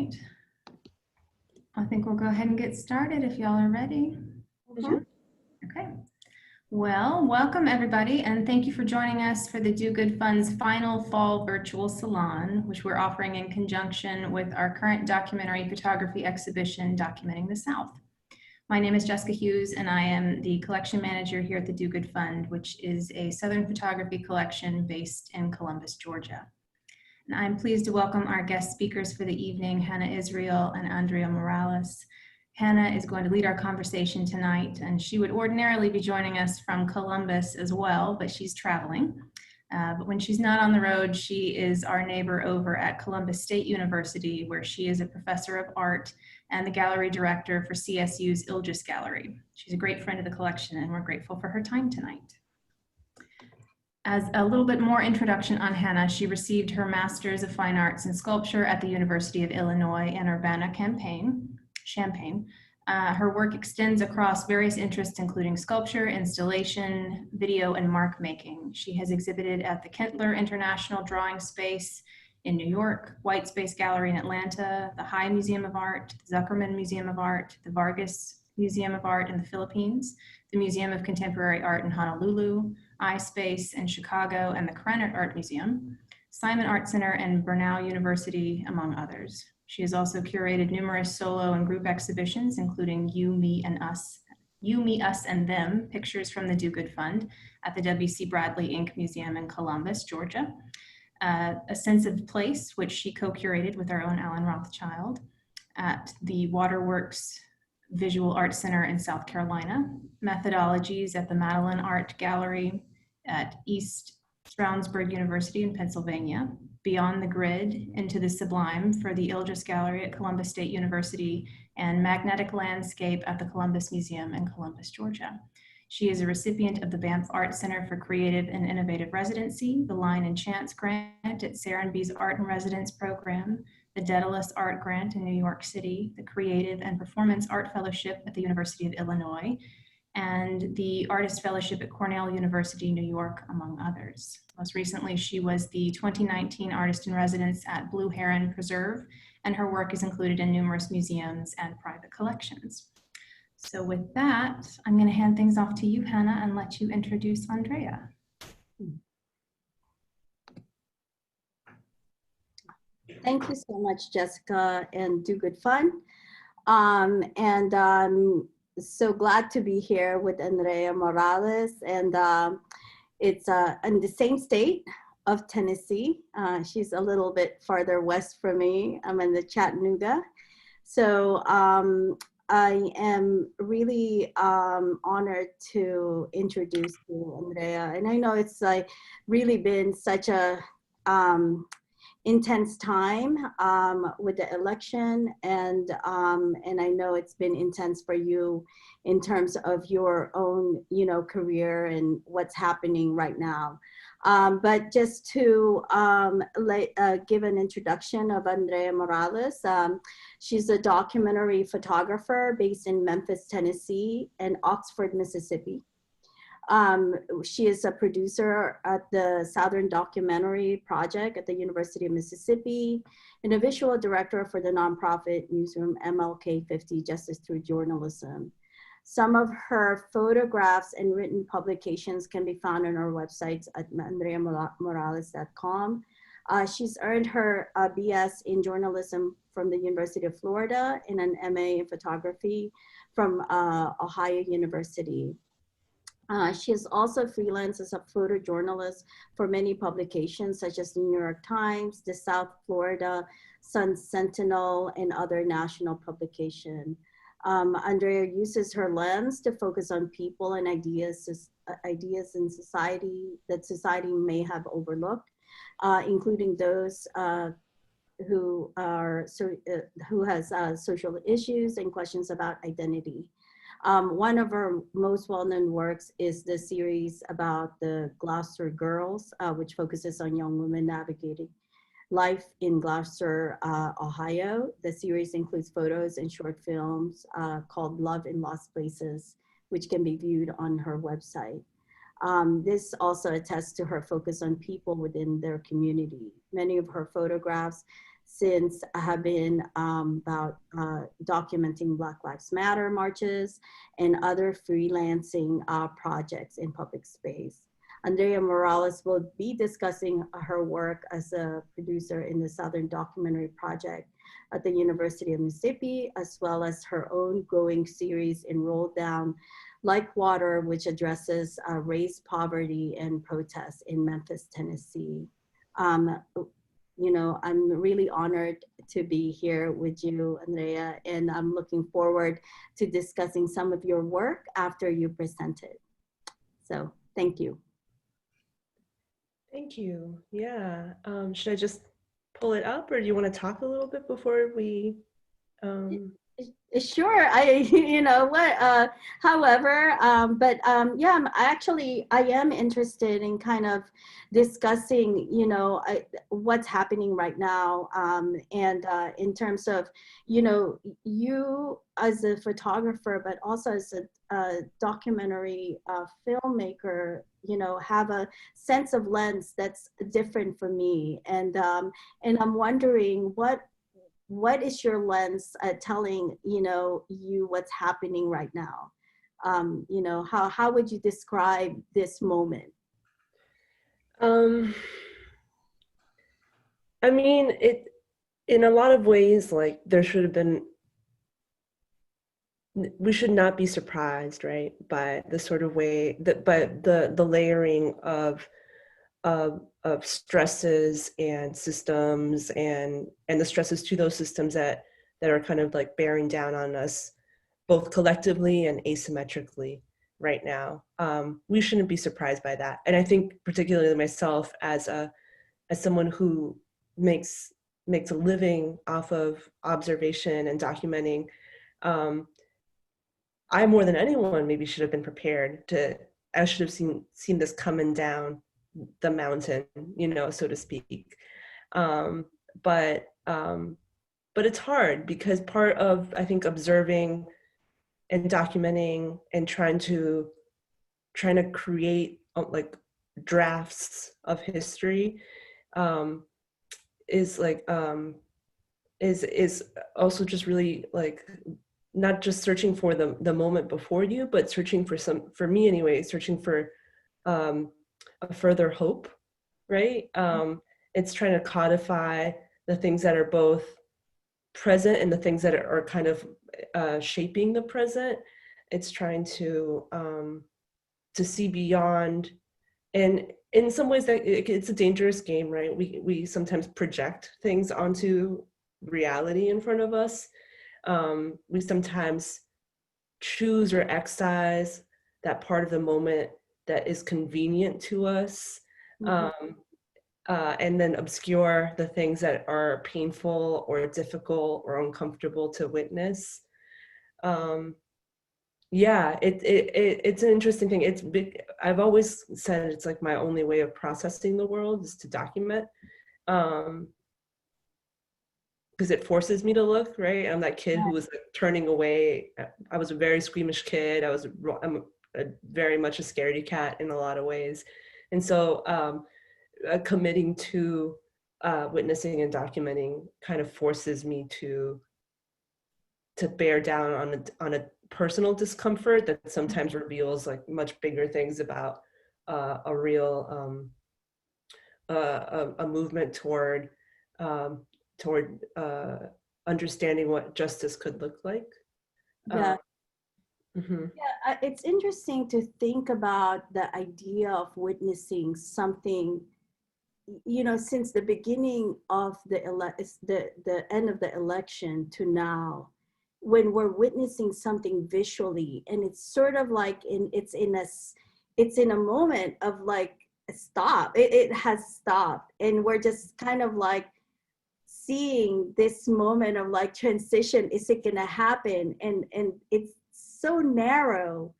right. I think we'll go ahead and get started if y'all are ready. Okay. Well, welcome everybody, and thank you for joining us for the Do Good Fund's final fall virtual salon, which we're offering in conjunction with our current documentary photography exhibition, Documenting the South. My name is Jessica Hughes, and I am the collection manager here at the Do Good Fund, which is a Southern photography collection based in Columbus, Georgia. And I'm pleased to welcome our guest speakers for the evening, Hannah Israel and Andrea Morales. Hannah is going to lead our conversation tonight, and she would ordinarily be joining us from Columbus as well, but she's traveling. But when she's not on the road, she is our neighbor over at Columbus State University, where she is a professor of art and the gallery director for CSU's Ilgis Gallery. She's a great friend of the collection, and we're grateful for her time tonight. As a little bit more introduction on Hannah, she received her Master's of Fine Arts in Sculpture at the University of Illinois in Urbana-Champaign. Her work extends across various interests, including sculpture, installation, video, and mark making. She has exhibited at the Kentler International Drawing Space in New York, White Space Gallery in Atlanta, the High Museum of Art, the Zuckerman Museum of Art, the Vargas Museum of Art in the Philippines, the Museum of Contemporary Art in Honolulu, iSpace in Chicago, and the Krannert Art Museum, Simon Art Center, and Bernal University, among others. She has also curated numerous solo and group exhibitions, including You, Me, Us, and Them, Pictures from the Do Good Fund at the W.C. Bradley Inc. Museum in Columbus, Georgia, A Sense of Place, which she co-curated with our own Alan Rothschild, at the Waterworks Visual Arts Center in South Carolina, Methodologies at the Madeline Art Gallery at East Stroudsburg University in Pennsylvania, Beyond the Grid, Into the Sublime for the Ilgis Gallery at Columbus State University, and Magnetic Landscape at the Columbus Museum in Columbus, Georgia. She is a recipient of the Banff Art Center for Creative and Innovative Residency, the Line and Chance Grant at Serenbe's Art and Residence Program, the Daedalus Art Grant in New York City, the Creative and Performance Art Fellowship at the University of Illinois, and the Artist Fellowship at Cornell University, New York, among others. Most recently, she was the 2019 Artist in Residence at Blue Heron Preserve, and her work is included in numerous museums and private collections. So with that, I'm going to hand things off to you, Hannah, and let you introduce Andrea. Thank you so much, Jessica and Do Good Fun. So glad to be here with Andrea Morales, and it's in the same state of Tennessee. She's a little bit farther west from me. I'm in the Chattanooga. So I am really honored to introduce you, Andrea. And I know it's like really been such a intense time with the election, and I know it's been intense for you in terms of your own, career and what's happening right now. But just to give an introduction of Andrea Morales, she's a documentary photographer based in Memphis, Tennessee, and Oxford, Mississippi. She is a producer at the Southern Documentary Project at the University of Mississippi, and a visual director for the nonprofit newsroom MLK 50, Justice Through Journalism. Some of her photographs and written publications can be found on our websites at andreamorales.com. She's earned her BS in journalism from the University of Florida and an MA in photography from Ohio University. She is also freelance as a photojournalist for many publications such as the New York Times, the South Florida Sun Sentinel, and other national publications. Andrea uses her lens to focus on people and ideas in society that society may have overlooked, including those who has social issues and questions about identity. One of her most well-known works is the series about the Gloucester Girls, which focuses on young women navigating life in Gloucester, Ohio. The series includes photos and short films called Love in Lost Places, which can be viewed on her website. This also attests to her focus on people within their community. Many of her photographs since I have been about documenting Black Lives Matter marches and other freelancing projects in public space. Andrea Morales will be discussing her work as a producer in the Southern Documentary Project at the University of Mississippi, as well as her own growing series in Roll Down Like Water, which addresses race, poverty, and protests in Memphis, Tennessee. Um, you know, I'm really honored to be here with you, Andrea, and I'm looking forward to discussing some of your work after you present it. So thank you. Thank you. Yeah. Should I just pull it up, or do you want to talk a little bit before we? Sure. You know what, however, yeah, I am interested in kind of discussing, you know, what's happening right now. And in terms of, you know, you as a photographer, but also as a documentary filmmaker, you know, have a sense of lens that's different for me. And I'm wondering what is your lens telling, you know, you what's happening right now? You know, how would you describe this moment? I mean, in a lot of ways, like there should have been, we should not be surprised, right, by the sort of way that, by the layering of stresses and systems and the stresses to those systems that are kind of like bearing down on us both collectively and asymmetrically right now. We shouldn't be surprised by that. And I think particularly myself as someone who makes a living off of observation and documenting, I more than anyone maybe should have been prepared to, I should have seen this coming down the mountain, you know, so to speak. But it's hard because part of, I think, observing and documenting and trying to create like drafts of history is like is also just really like not just searching for the moment before you, but searching for me anyway, searching for a further hope, right? It's trying to codify the things that are both present and the things that are kind of shaping the present. It's trying to see beyond, and in some ways that it's a dangerous game, right? We sometimes project things onto reality in front of us. We sometimes choose or excise that part of the moment that is convenient to us, and then obscure the things that are painful or difficult or uncomfortable to witness. Yeah, it's an interesting thing. It's big. I've always said it's like my only way of processing the world is to document, because it forces me to look, right? I'm that kid who was like turning away. I was a very squeamish kid. I'm very much a scaredy cat in a lot of ways. And so committing to witnessing and documenting kind of forces me to bear down on a personal discomfort that sometimes reveals like much bigger things about a real a movement toward understanding what justice could look like. Yeah. Mm-hmm. Yeah, it's interesting to think about the idea of witnessing something, you know, since the beginning of the end of the election to now, when we're witnessing something visually, and it's sort of like it's in a moment of like stop. It has stopped, and we're just kind of like seeing this moment of like transition. Is it gonna happen? And it's so narrow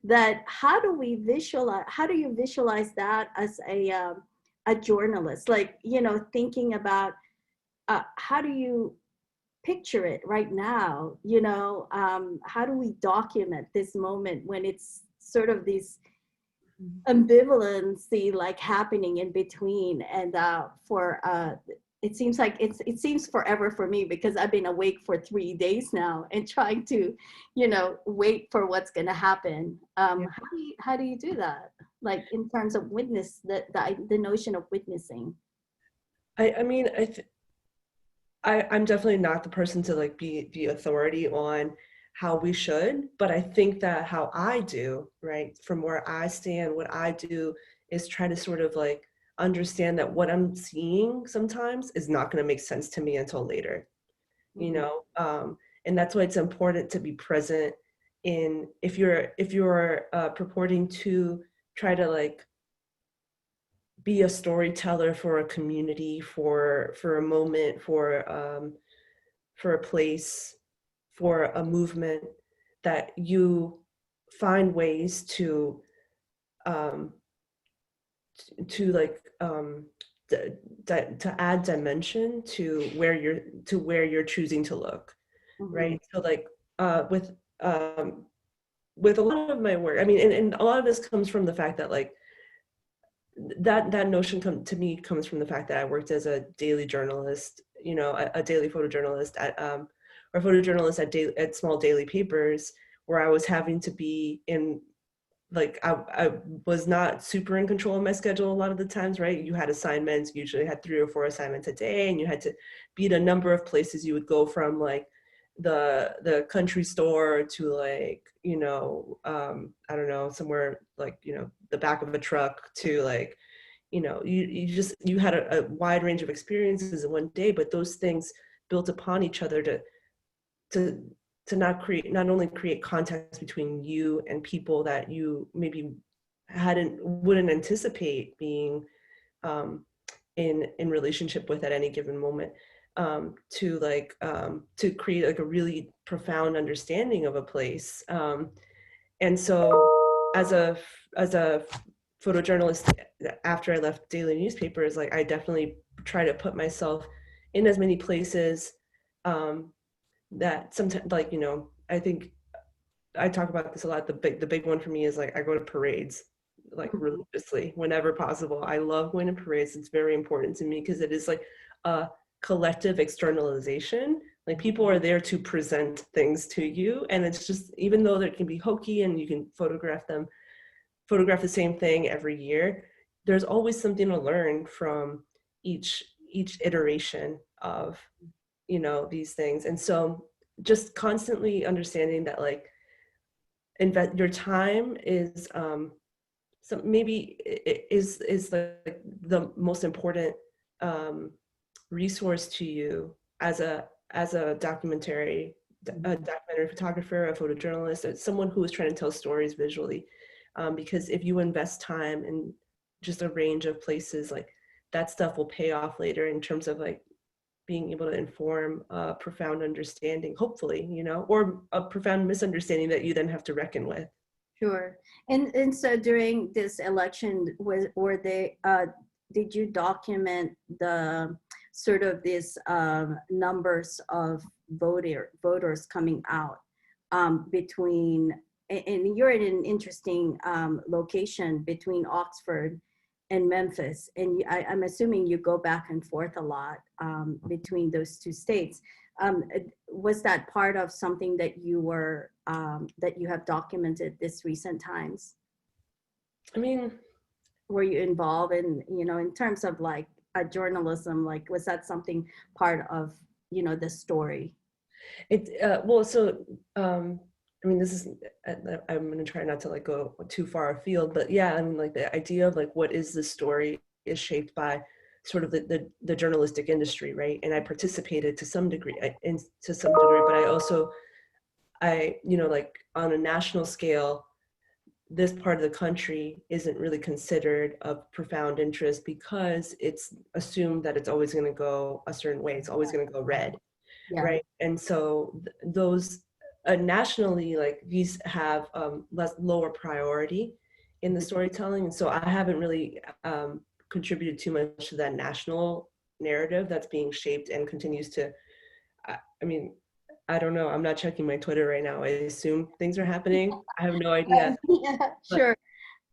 that how do you visualize that as a journalist? Like, you know, thinking about how do you picture it right now? You know, how do we document this moment when it's sort of this ambivalency like happening in between? And for it seems like it seems forever for me because I've been awake for 3 days now and trying to, wait for what's going to happen. Yeah. How do you do that? Like in terms of witness, the notion of witnessing. I mean, I'm definitely not the person to like be the authority on how we should, but I think that how I do, right, from where I stand, what I do is try to sort of like understand that what I'm seeing sometimes is not going to make sense to me until later, you know, and that's why it's important to be present in if you're purporting to try to like be a storyteller for a community, for a moment, for a place, for a movement, that you find ways um, to like to add dimension to where you're choosing to look, right? So like with a lot of my work, I mean, and a lot of this comes from the fact that like that notion to me comes from the fact that I worked as a daily journalist, you know, a daily photojournalist or photojournalist at small daily papers, where I was having to be in, like, I was not super in control of my schedule a lot of the times, right? You had assignments, you usually had 3 or 4 assignments a day, and you had to be at a number of places. You would go from like the country store to like, you know, I don't know, somewhere like, you know, the back of a truck to like, you know, you had a wide range of experiences in one day, but those things built upon each other to not only create context between you and people that you maybe wouldn't anticipate being in relationship with at any given moment, to create like a really profound understanding of a place. And so as a photojournalist, after I left daily newspapers, like I definitely try to put myself in as many places, that sometimes, like, you know, I think I talk about this a lot. The big one for me is like I go to parades like religiously whenever possible. I love going to parades. It's very important to me because it is like a collective externalization. Like people are there to present things to you, and it's just, even though there can be hokey and you can photograph the same thing every year, there's always something to learn from each iteration of, you know, these things. And so just constantly understanding that like your time is so maybe is like the most important resource to you as a documentary photographer, a photojournalist, as someone who is trying to tell stories visually, because if you invest time in just a range of places, like that stuff will pay off later in terms of like being able to inform a profound understanding, hopefully, you know, or a profound misunderstanding that you then have to reckon with. Sure. And so during this election, were they did you document the sort of this numbers of voters coming out between, and you're in an interesting location between Oxford and Memphis, and I'm assuming you go back and forth a lot between those two states. Was that part of something that you were that you have documented this recent times? I mean, Were you involved in, you know, in terms of like a journalism, like was that something part of, you know, the story? well, so I mean, this is, I'm going to try not to like go too far afield, but yeah, I mean, like the idea of like what is the story is shaped by sort of the journalistic industry, right? And I participated to some degree, but I also, you know, like on a national scale, this part of the country isn't really considered of profound interest because it's assumed that it's always going to go a certain way. It's always going to go red, Yeah. right? And so those nationally, like these have lower priority in the storytelling. And so I haven't really contributed too much to that national narrative that's being shaped and continues to, I mean, I don't know. I'm not checking my Twitter right now. I assume things are happening. I have no idea. Yeah, sure.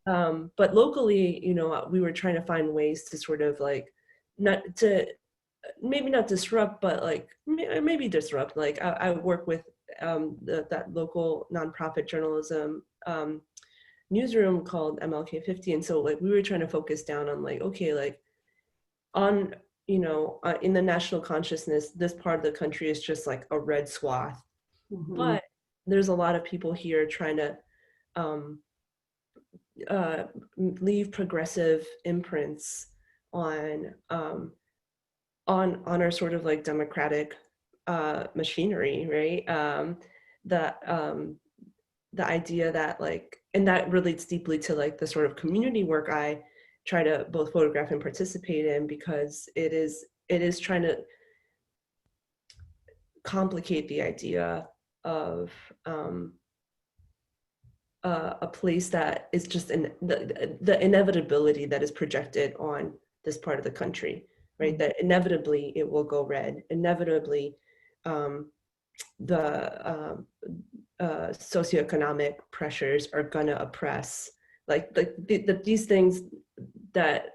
But locally, you know, we were trying to find ways to sort of like not to maybe not disrupt, but like maybe disrupt. Like I work with that local nonprofit journalism newsroom called MLK50, and so like we were trying to focus down on like, okay, like on, you know, in the national consciousness, this part of the country is just like a red swath, but there's a lot of people here trying to um, leave progressive imprints on our sort of like democratic machinery, right? The idea that like, and that relates deeply to like the sort of community work I try to both photograph and participate in, because it is trying to complicate the idea of a place that is just the inevitability that is projected on this part of the country, right? That inevitably it will go red. Inevitably, the socioeconomic pressures are gonna oppress, like these things, that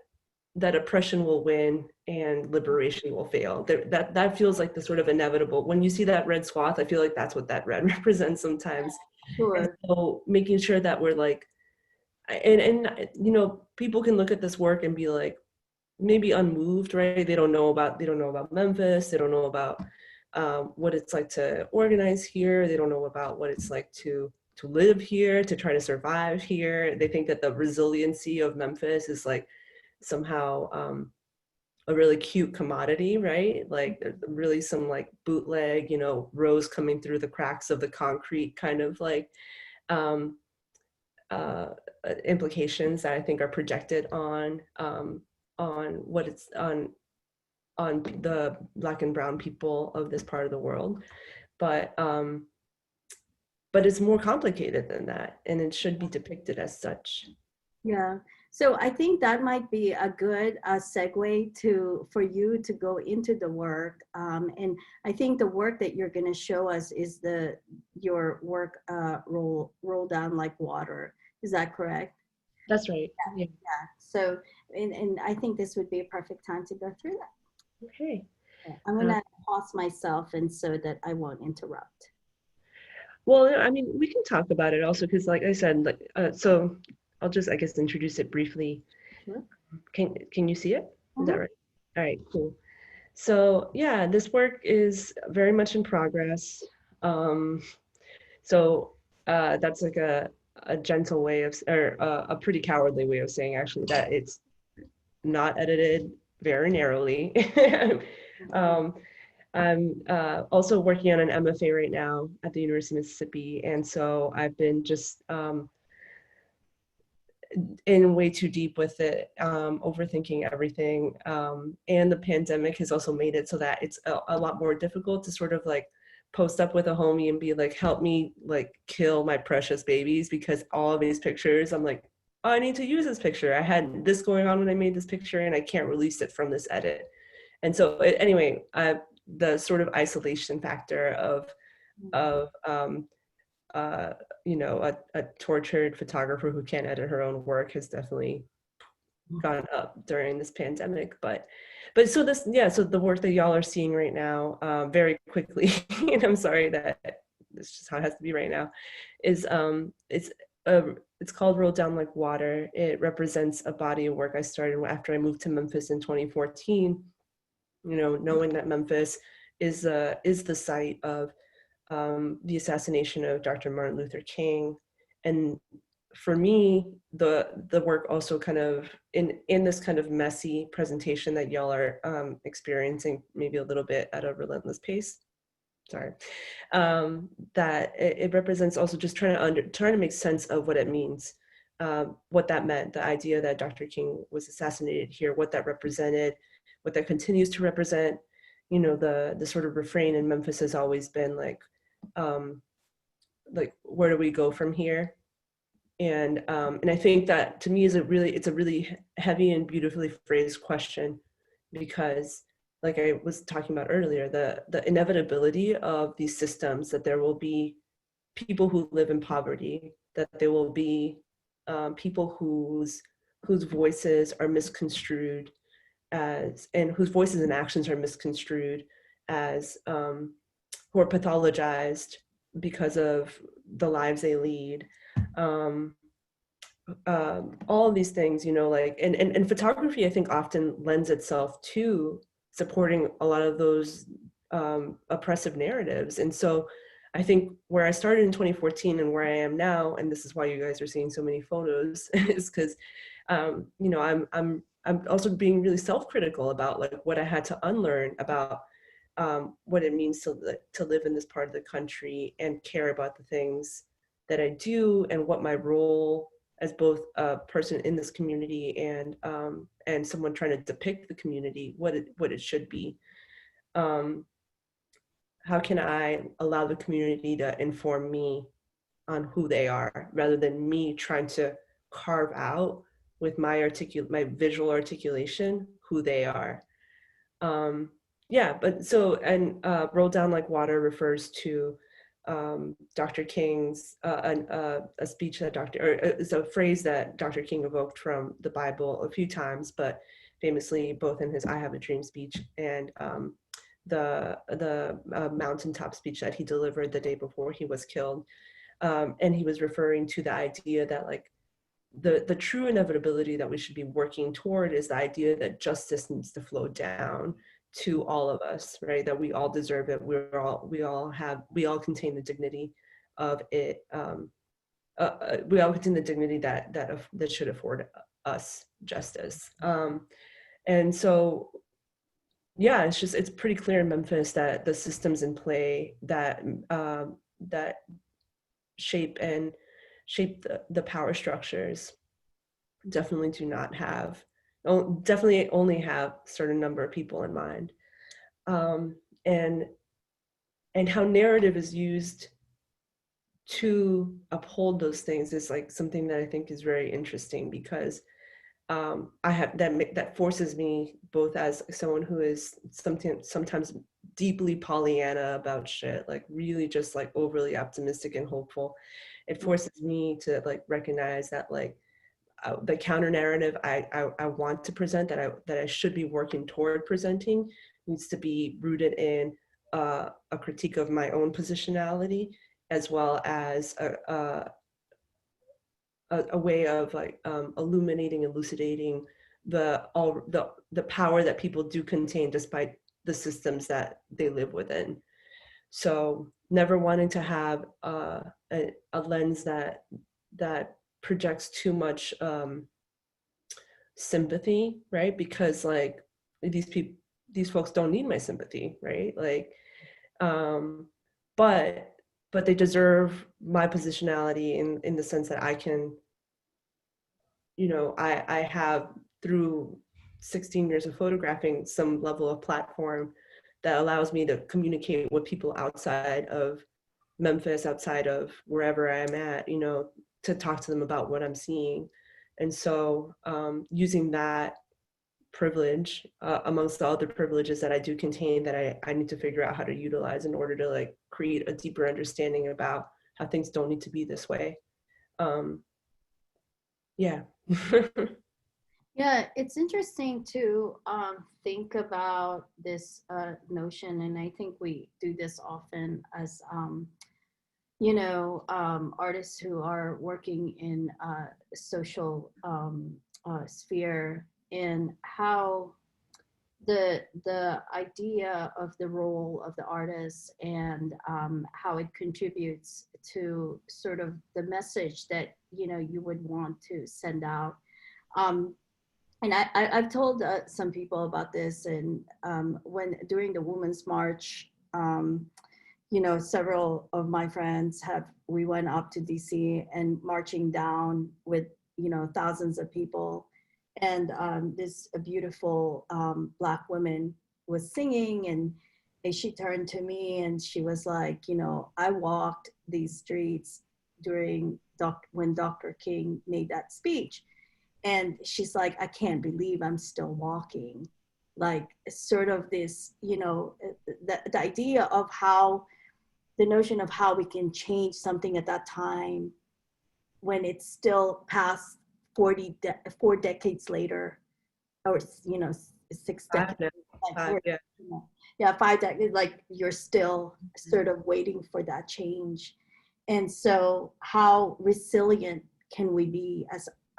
oppression will win and liberation will fail. That feels like the sort of inevitable. When you see that red swath, I feel like that's what that red represents sometimes. Sure. And so making sure that we're like, and you know, people can look at this work and be like maybe unmoved, right? They don't know about Memphis. They don't know about what it's like to organize here. They don't know about what it's like to live here, to try to survive here. They think that the resiliency of Memphis is like somehow a really cute commodity, right? Like really some like bootleg, you know, rose coming through the cracks of the concrete kind of like implications that I think are projected on what it's on the Black and brown people of this part of the world. But it's more complicated than that, and it should be depicted as such. Yeah. So I think that might be a good segue for you to go into the work. And I think the work that you're going to show us is your work roll down like water. Is that correct? That's right. Yeah. Yeah. So, and I think this would be a perfect time to go through that. Okay. I'm going to pause myself and so that I won't interrupt. Well, I mean, we can talk about it also because, like I said, like so I'll just, I guess, introduce it briefly. Sure. Can you see it? Is that right? All right, cool. So yeah, this work is very much in progress. So that's like a gentle way of, or a pretty cowardly way of saying actually that it's not edited very narrowly. I'm also working on an MFA right now at the University of Mississippi, and so I've been just in way too deep with it, overthinking everything. And the pandemic has also made it so that it's a lot more difficult to sort of like post up with a homie and be like, help me like kill my precious babies, because all of these pictures, I'm like, oh, I need to use this picture. I had this going on when I made this picture and I can't release it from this edit. And so anyway, the sort of isolation factor of you know, a tortured photographer who can't edit her own work has definitely gone up during this pandemic. But so this, yeah, so the work that y'all are seeing right now, very quickly, and I'm sorry that it's just how it has to be right now, is it's called Roll Down Like Water. It represents a body of work I started after I moved to Memphis in 2014. You know, knowing that Memphis is the site of the assassination of Dr. Martin Luther King. And for me, the work also kind of in this kind of messy presentation that y'all are experiencing maybe a little bit at a relentless pace. Sorry, that it represents also just trying to make sense of what it means, what that meant, the idea that Dr. King was assassinated here, what that represented, what that continues to represent. You know, the sort of refrain in Memphis has always been like where do we go from here? And I think that to me it's a really heavy and beautifully phrased question, because like I was talking about earlier, the inevitability of these systems, that there will be people who live in poverty, that there will be people whose voices are misconstrued, and whose voices and actions are misconstrued as who are pathologized because of the lives they lead. All of these things, you know, like, and photography, I think, often lends itself to supporting a lot of those oppressive narratives. And so I think where I started in 2014 and where I am now, and this is why you guys are seeing so many photos, is because, you know, I'm also being really self-critical about like what I had to unlearn about what it means to live in this part of the country and care about the things that I do, and what my role as both a person in this community and someone trying to depict the community, what it should be. How can I allow the community to inform me on who they are, rather than me trying to carve out with my visual articulation who they are. Yeah, but so, and Roll Down Like Water refers to Dr. King's, a speech that it's a phrase that Dr. King evoked from the Bible a few times, but famously both in his I Have a Dream speech and the mountaintop speech that he delivered the day before he was killed. And he was referring to the idea that like the true inevitability that we should be working toward is the idea that justice needs to flow down to all of us, right? That we all deserve it. We all contain the dignity of it. We all contain the dignity that should afford us justice. And so, yeah, it's pretty clear in Memphis that the systems in play that that shape the power structures definitely definitely only have a certain number of people in mind. And how narrative is used to uphold those things is like something that I think is very interesting, because I have that forces me, both as someone who is sometimes deeply Pollyanna about shit, like really just like overly optimistic and hopeful. It forces me to like recognize that like the counter narrative I want to present, that I should be working toward presenting, needs to be rooted in a critique of my own positionality, as well as a way of like illuminating, elucidating the power that people do contain despite the systems that they live within. So never wanting to have a lens that projects too much sympathy, right? Because like these folks don't need my sympathy, right? Like, but they deserve my positionality in the sense that I can, you know, I have, through 16 years of photographing, some level of platform that allows me to communicate with people outside of Memphis, outside of wherever I'm at, you know, to talk to them about what I'm seeing. And so using that privilege amongst the other privileges that I do contain, that I need to figure out how to utilize in order to like create a deeper understanding about how things don't need to be this way. Yeah. Yeah, it's interesting to think about this notion, and I think we do this often as you know, artists who are working in social sphere, and how the idea of the role of the artist, and how it contributes to sort of the message that, you know, you would want to send out. And I've told some people about this, and when during the Women's March, you know, several of my friends we went up to DC and marching down with, you know, thousands of people. And this a beautiful Black woman was singing, and she turned to me and she was like, you know, I walked these streets when Dr. King made that speech. And she's like, I can't believe I'm still walking. Like, sort of this, you know, the idea of how, the notion of how we can change something at that time when it's still past 4 decades later, or, you know, 6 5 decades, now. like 5, we're, yeah. you know, yeah, 5 decades, like you're still sort of waiting for that change. And so how resilient can we be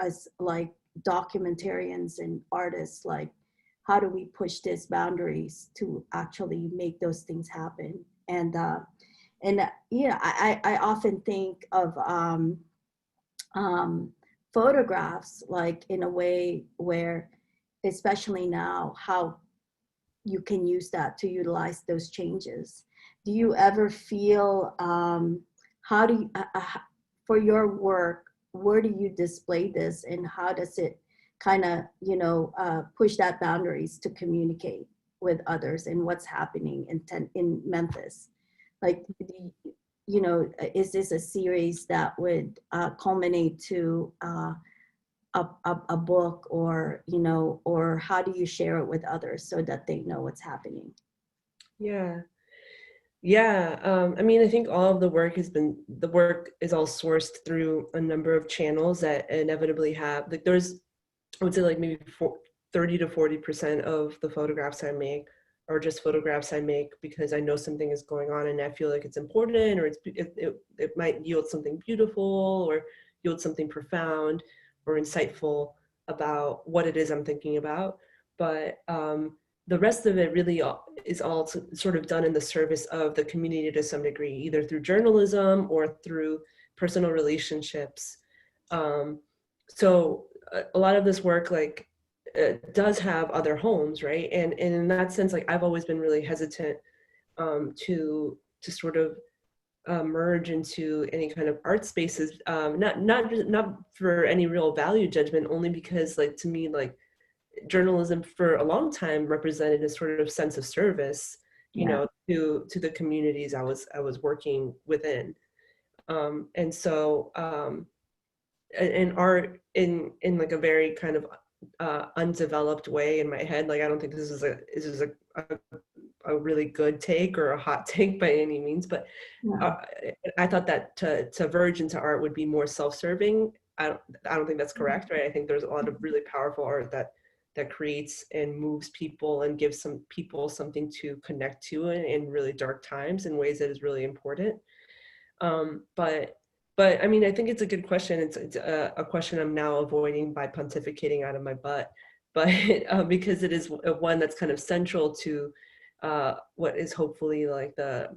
as like documentarians and artists? Like, how do we push these boundaries to actually make those things happen? And yeah, I often think of um, photographs like in a way where, especially now, how you can use that to utilize those changes. Do you ever feel, how do you, for your work, where do you display this and how does it kind of, push that boundaries to communicate with others and what's happening in Memphis? Like, is this a series that would culminate to a book, or or how do you share it with others so that they know what's happening? Yeah. Yeah, I mean, I think all of the work is all sourced through a number of channels that inevitably have, like I would say like maybe 30 to 40% of the photographs I make are just photographs I make because I know something is going on and I feel like it's important, or it might yield something beautiful or yield something profound or insightful about what it is I'm thinking about. But the rest of it really is all sort of done in the service of the community to some degree, either through journalism or through personal relationships. So a lot of this work like does have other homes, right? And in that sense, like I've always been really hesitant to sort of merge into any kind of art spaces, not for any real value judgment, only because like to me, like journalism for a long time represented a sort of sense of service, Yeah. to the communities I was working within. And so and art in like a very kind of undeveloped way in my head, like I don't think this is a really good take or a hot take by any means, but Yeah. uh, I thought that to verge into art would be more self-serving. I don't think that's correct, right? I think there's a lot of really powerful art that creates and moves people and gives some people something to connect to in really dark times in ways that is really important. But I mean, I think it's a good question. It's a question I'm now avoiding by pontificating out of my butt, but because it is one that's kind of central to what is hopefully like the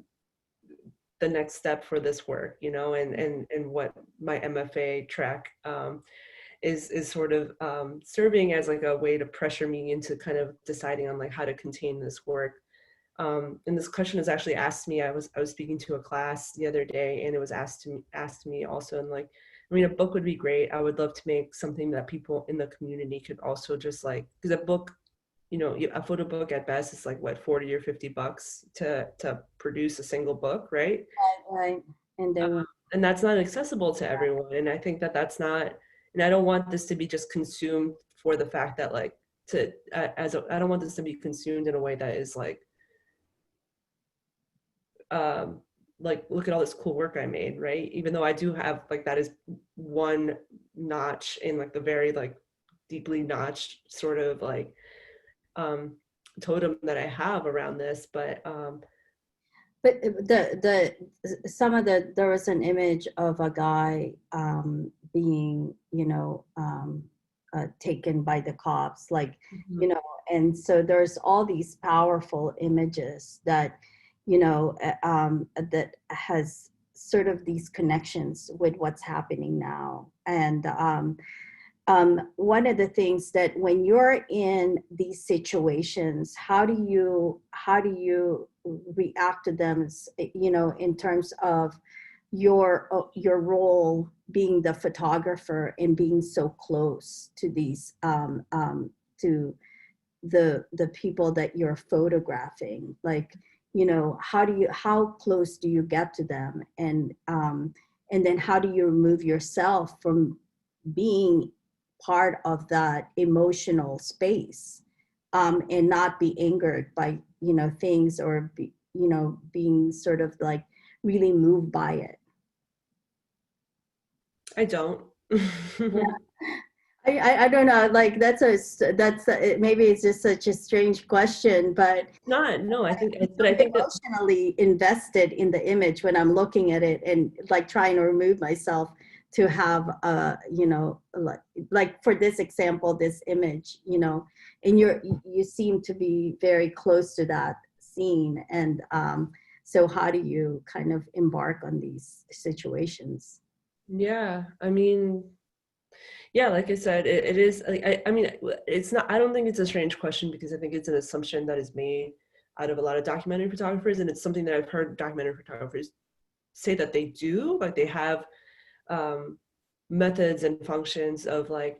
next step for this work, and what my MFA track is sort of serving as like a way to pressure me into kind of deciding on like how to contain this work. And this question was actually asked me. I was speaking to a class the other day, and it was asked me also. And like, I mean, a book would be great. I would love to make something that people in the community could also just like, because a book, a photo book at best is like what, 40 or $50 to produce a single book, right? Right. And then, And that's not accessible to everyone. And I think that that's not, and I don't want this to be just consumed for the fact that like I don't want this to be consumed in a way that is like look at all this cool work I made, right? Even though I do have like that is one notch in like the very like deeply notched sort of like totem that I have around this, but some of there was an image of a guy being, taken by the cops, like, mhm. and so there's all these powerful images that, that has sort of these connections with what's happening now. And one of the things that when you're in these situations, how do you react to them, in terms of your role being the photographer and being so close to these to the people that you're photographing, like, how close do you get to them, and then how do you remove yourself from being part of that emotional space, and not be angered by, things, or being sort of like really moved by it? I don't. Yeah. I don't know, like maybe it's just such a strange question, but Not, no, but I so think that, emotionally invested in the image when I'm looking at it and like trying to remove myself to have like for this example, this image, and you seem to be very close to that scene. And so how do you kind of embark on these situations? yeah, I mean, yeah, like I said, it is, like, I mean, it's not, I don't think it's a strange question because I think it's an assumption that is made out of a lot of documentary photographers. And it's something that I've heard documentary photographers say that they do, like they have um, methods and functions of like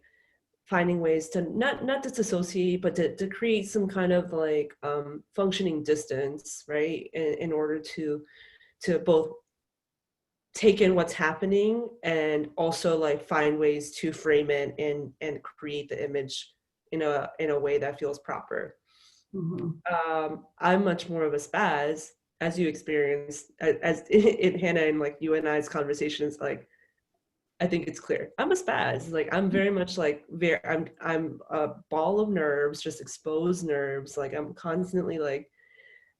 finding ways to not disassociate, but to create some kind of like functioning distance, right? In order to both take in what's happening and also like find ways to frame it and create the image in a way that feels proper. Mhm. I'm much more of a spaz, as you experienced, as in Hannah and like you and I's conversations. Like I think it's clear I'm a spaz. Like I'm very much like I'm a ball of nerves, just exposed nerves. Like I'm constantly like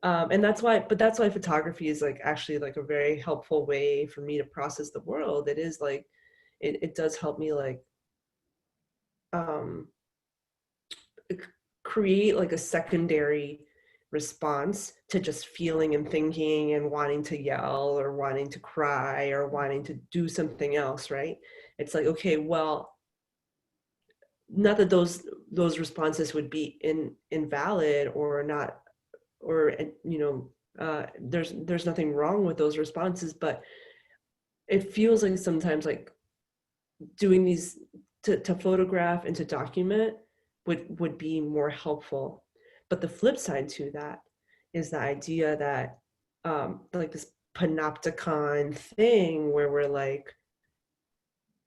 and that's why photography is like actually like a very helpful way for me to process the world. It is like it does help me like um create like a secondary response to just feeling and thinking and wanting to yell or wanting to cry or wanting to do something else, right? It's like, okay, well, not that those responses would be invalid or not, or there's nothing wrong with those responses, but it feels like sometimes like doing these to photograph and to document would be more helpful. But the flip side to that is the idea that like this panopticon thing where we're like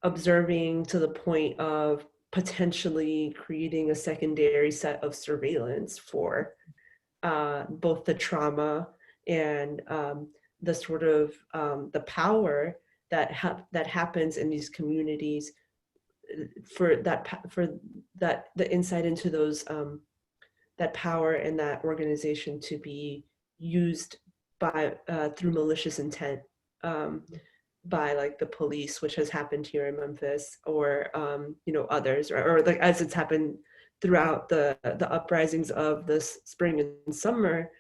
observing to the point of potentially creating a secondary set of surveillance for both the trauma and the sort of the power that happens in these communities for that the insight into those that power and that organization to be used by through malicious intent um, by like the police, which has happened here in Memphis, or others, or like as it's happened throughout the uprisings of this spring and summer.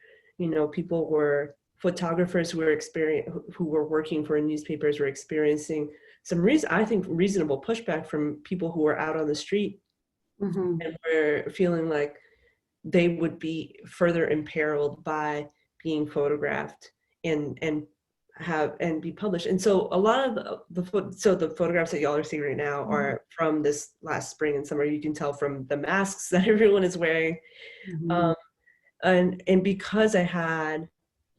People were photographers who were working for newspapers were experiencing some I think reasonable pushback from people who were out on the street Mhm. and were feeling like they would be further imperiled by being photographed and have and be published. And so a lot of the photographs that y'all are seeing right now are from this last spring and summer. You can tell from the masks that everyone is wearing. Mhm. Um, and because I had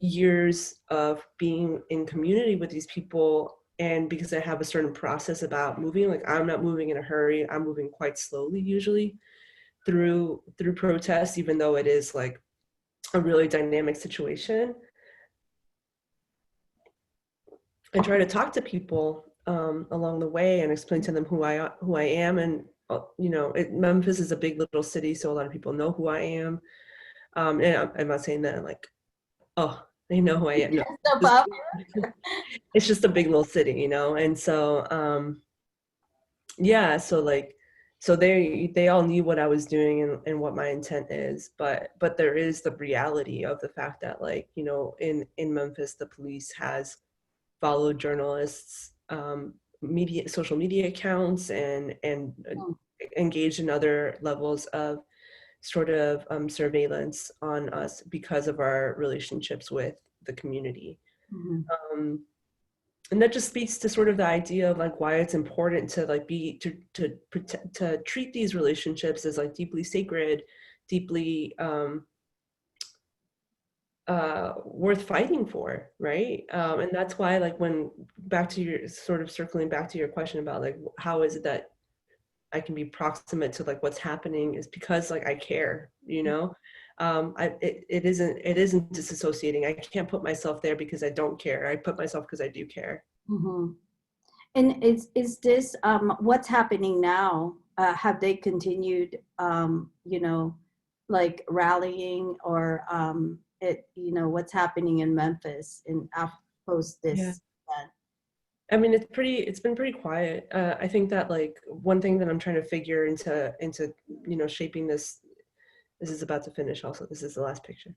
years of being in community with these people, and because I have a certain process about moving, like I'm not moving in a hurry, I'm moving quite slowly usually through protests, even though it is like a really dynamic situation. I try to talk to people along the way and explain to them who I am, and Memphis is a big little city, so a lot of people know who I am. And I'm not saying that like, oh, they know who I am. No, Step just, up. it's just a big little city, and so yeah, so like so they all knew what I was doing and what my intent is, but there is the reality of the fact that like in Memphis the police has followed journalists social media accounts and engaged in other levels of sort of surveillance on us because of our relationships with the community. Mhm. um, and that just speaks to sort of the idea of like why it's important to like to treat these relationships as like deeply sacred, deeply worth fighting for, right? And that's why like when back to your sort of circling back to your question about like how is it that I can be proximate to like what's happening, is because like I care, it isn't disassociating. I can't put myself there because I don't care. I put myself because I do care. Mhm. And is this what's happening now? have they continued, you know, like rallying, or what's happening in Memphis in post Yeah. this event? I mean, it's been pretty quiet. I think that like one thing that I'm trying to figure into shaping this is about to finish also. This is the last picture.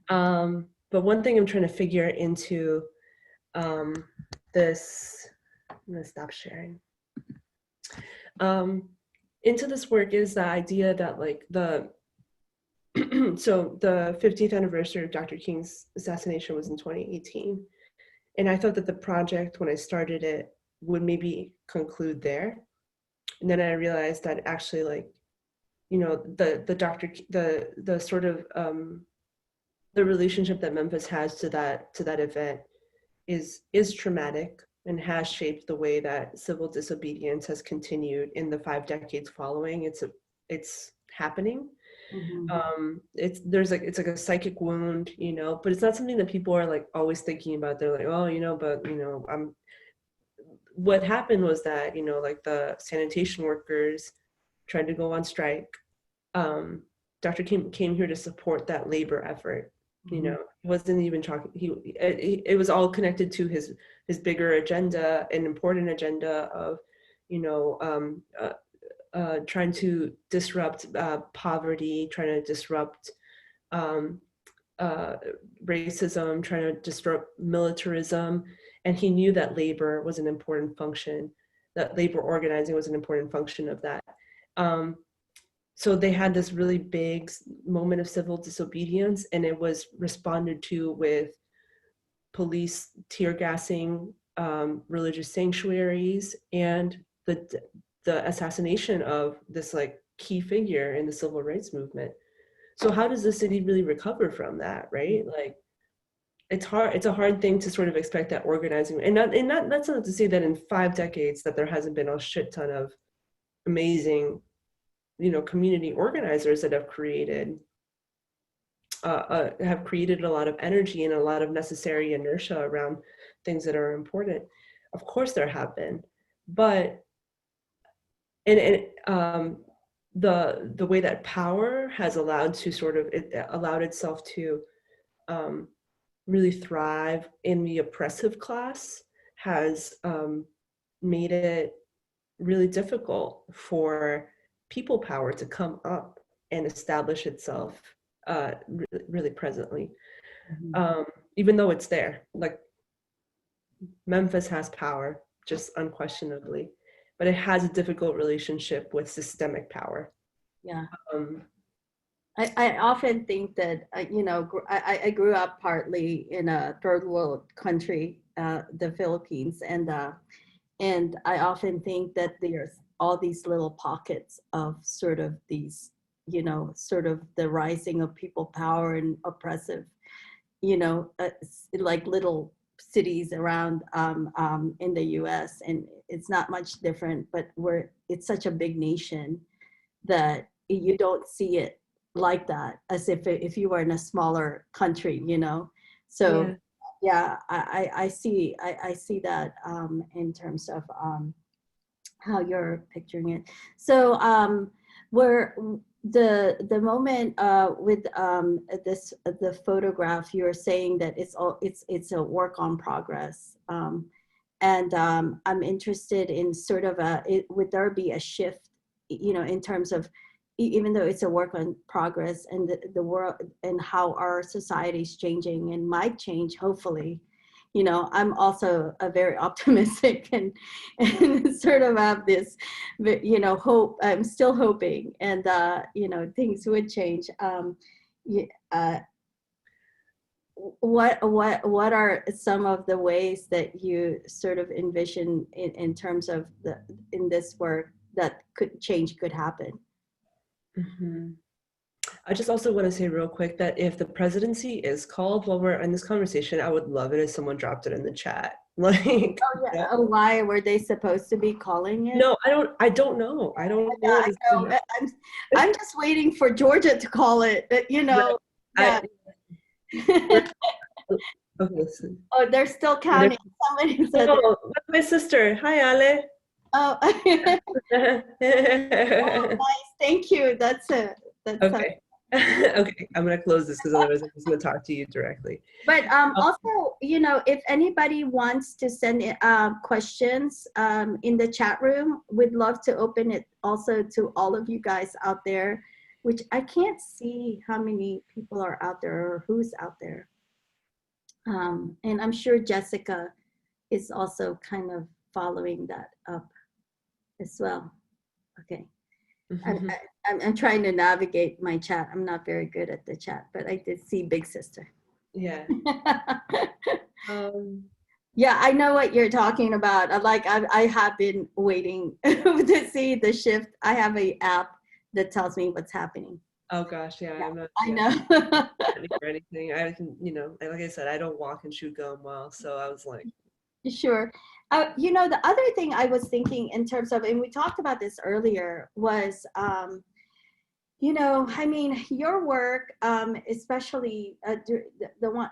But one thing I'm trying to figure into this, I'm gonna stop sharing. Into this work is the idea that like so the 50th anniversary of Dr. King's assassination was in 2018. And I thought that the project, when I started it, would maybe conclude there. And then I realized that actually, like, you know, the sort of the relationship that Memphis has to that event is traumatic and has shaped the way that civil disobedience has continued in the 5 decades following. It's happening. It's like a psychic wound, you know, but it's not something that people are like always thinking about. They're like, oh, you know, but you know, what happened was that, you know, like the sanitation workers tried to go on strike. Dr. King came here to support that labor effort. You know, he wasn't even talking. It was all connected to his bigger agenda, an important agenda of, you know, trying to disrupt poverty, trying to disrupt racism, trying to disrupt militarism. And he knew that labor was an important function, that labor organizing was an important function of that. So they had this really big moment of civil disobedience, and it was responded to with police tear gassing religious sanctuaries and the assassination of this like key figure in the civil rights movement. So how does the city really recover from that, right? Like, it's hard. It's a hard thing to sort of expect that organizing, and that's not to say that in 5 decades that there hasn't been a shit ton of amazing, you know, community organizers that have created a lot of energy and a lot of necessary inertia around things that are important. Of course, there have been, but the way that power has allowed to sort of allowed itself to really thrive in the oppressive class has made it really difficult for people power to come up and establish itself really presently. Even though it's there, like Memphis has power, just unquestionably, but it has a difficult relationship with systemic power. Yeah. I often think that, you know, I grew up partly in a third world country, the Philippines, and I often think that there's all these little pockets of sort of these, you know, sort of the rising of people power and oppressive, you know, like little cities around in the US, and it's not much different, but it's such a big nation that you don't see it like that, as if you were in a smaller country, you know. So yeah, I see that in terms of how you're picturing it. So where the moment with the photograph, you're saying that it's a work on progress, and I'm interested in sort of would there be a shift, you know, in terms of, even though it's a work on progress, and the world and how our society is changing and might change, hopefully, you know, I'm also a very optimistic and sort of have this, you know, hope. I'm still hoping, and you know, things would change. What are some of the ways that you sort of envision in terms of in this work that could happen? I just also want to say real quick that if the presidency is called while we're in this conversation, I would love it if someone dropped it in the chat. Like, oh yeah, oh, why were they supposed to be calling it? No, I don't know. I don't know. I'm just waiting for Georgia to call it, you know. Yeah. Okay, listen. Oh, they're still counting. Somebody said, oh, that's my sister. Hi, Ale. Oh, nice. Thank you. That's it. That's Okay. Okay, I'm gonna close this because otherwise I'm just gonna talk to you directly. But also, you know, if anybody wants to send questions in the chat room, we'd love to open it also to all of you guys out there, which I can't see how many people are out there or who's out there. And I'm sure Jessica is also kind of following that up as well. Okay. I'm trying to navigate my chat. I'm not very good at the chat, but I did see Big Sister. Yeah. Yeah, I know what you're talking about. I have been waiting to see the shift. I have a app that tells me what's happening. Oh gosh, yeah, Yeah, I'm not. I Yeah, know. or anything. I can, like I said, I don't walk and chew gum well, so I was like, Sure. You know, the other thing I was thinking in terms of, and we talked about this earlier, was, you know, I mean, your work, especially the one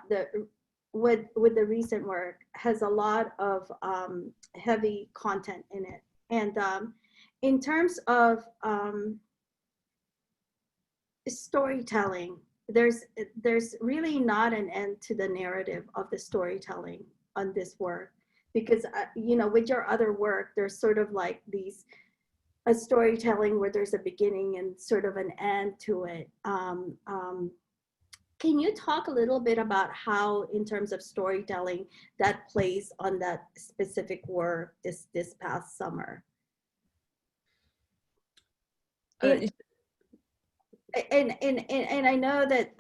with the recent work, has a lot of heavy content in it, and in terms of storytelling, there's really not an end to the narrative of the storytelling on this work, because you know, with your other work, there's sort of like these a storytelling where there's a beginning and sort of an end to it. Can you talk a little bit about how, in terms of storytelling, that plays on that specific work this past summer? And and I know that